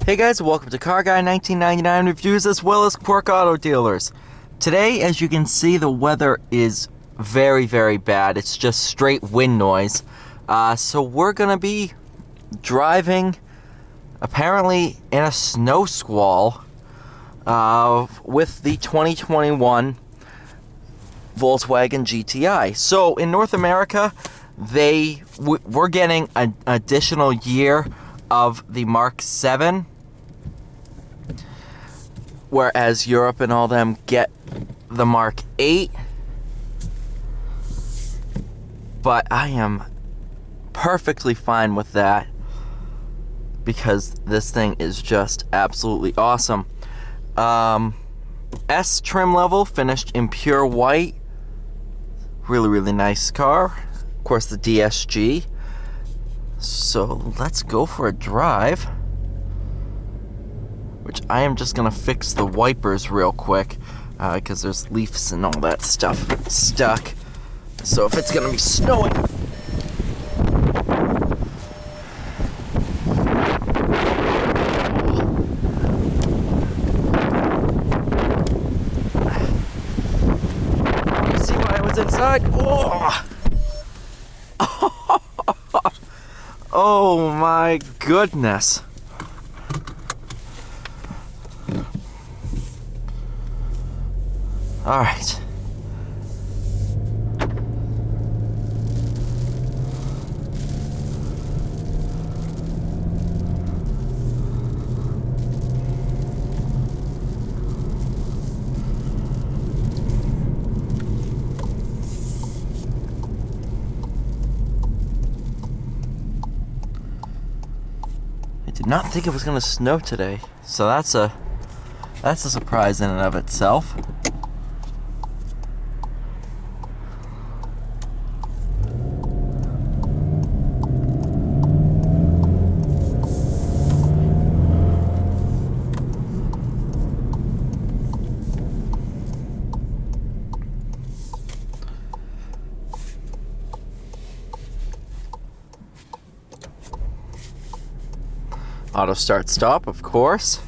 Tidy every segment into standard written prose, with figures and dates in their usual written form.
Hey guys, welcome to Car Guy 1999 Reviews as well as Quirk Auto Dealers. Today, as you can see, the weather is very, very bad. It's just straight wind noise. So we're going to be driving, apparently, in a snow squall with the 2021 Volkswagen GTI. So in North America, we're getting an additional year of the Mark 7, whereas Europe and all them get the Mark 8. But I am perfectly fine with that because this thing is just absolutely awesome. S trim level, finished in pure white. Really, really nice car. Of course, the DSG. So let's go for a drive, which I am just gonna fix the wipers real quick because there's leaves and all that stuff stuck. So if it's gonna be snowing, you see why I was inside? Oh! Oh my goodness. All right. Did not think it was going to snow today, so that's a surprise in and of itself. Auto start stop, of course.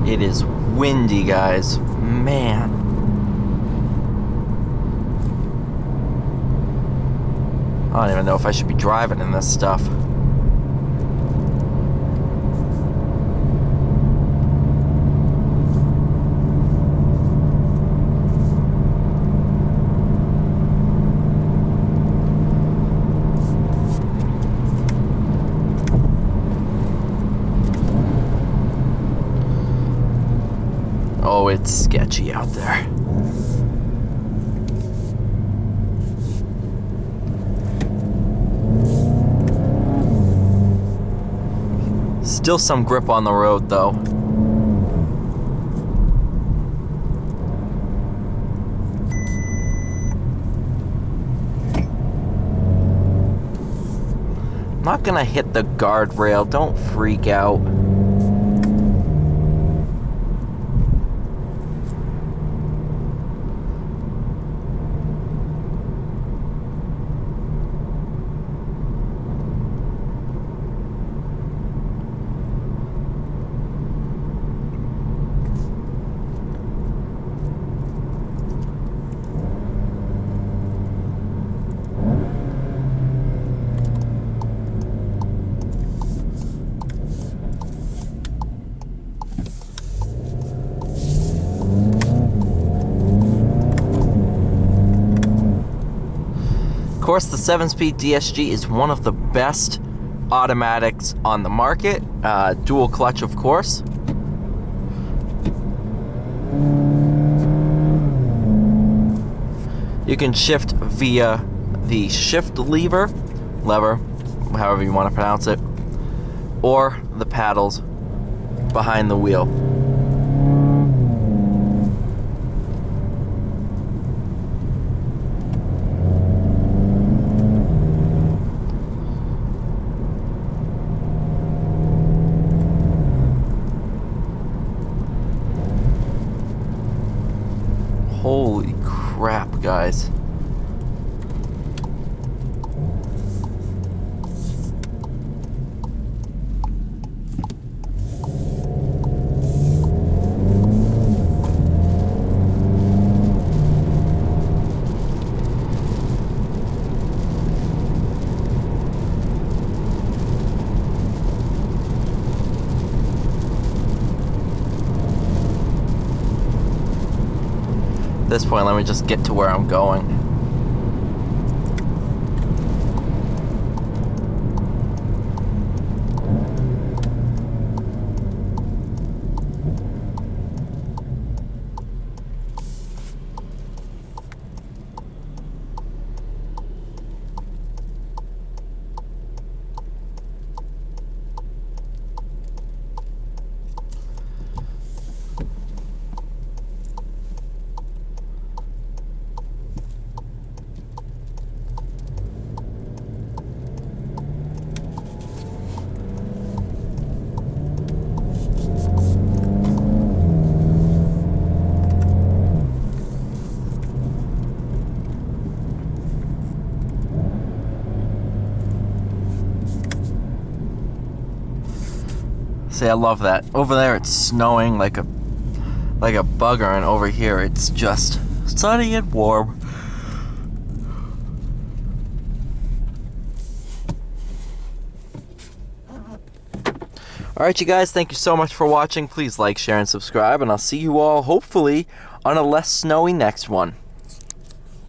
It is windy, guys. Man. I don't even know if I should be driving in this stuff. Oh, it's sketchy out there. Still some grip on the road, though. I'm not gonna hit the guardrail. Don't freak out. course, the 7-speed DSG is one of the best automatics on the market. Dual clutch, of course. You can shift via the shift lever, however you want to pronounce it, or the paddles behind the wheel. Holy crap, guys. At this point, let me just get to where I'm going. See, I love that. Over there it's snowing like a bugger, and over here it's just sunny and warm. Alright, you guys, thank you so much for watching. Please like, share, and subscribe, and I'll see you all hopefully on a less snowy next one.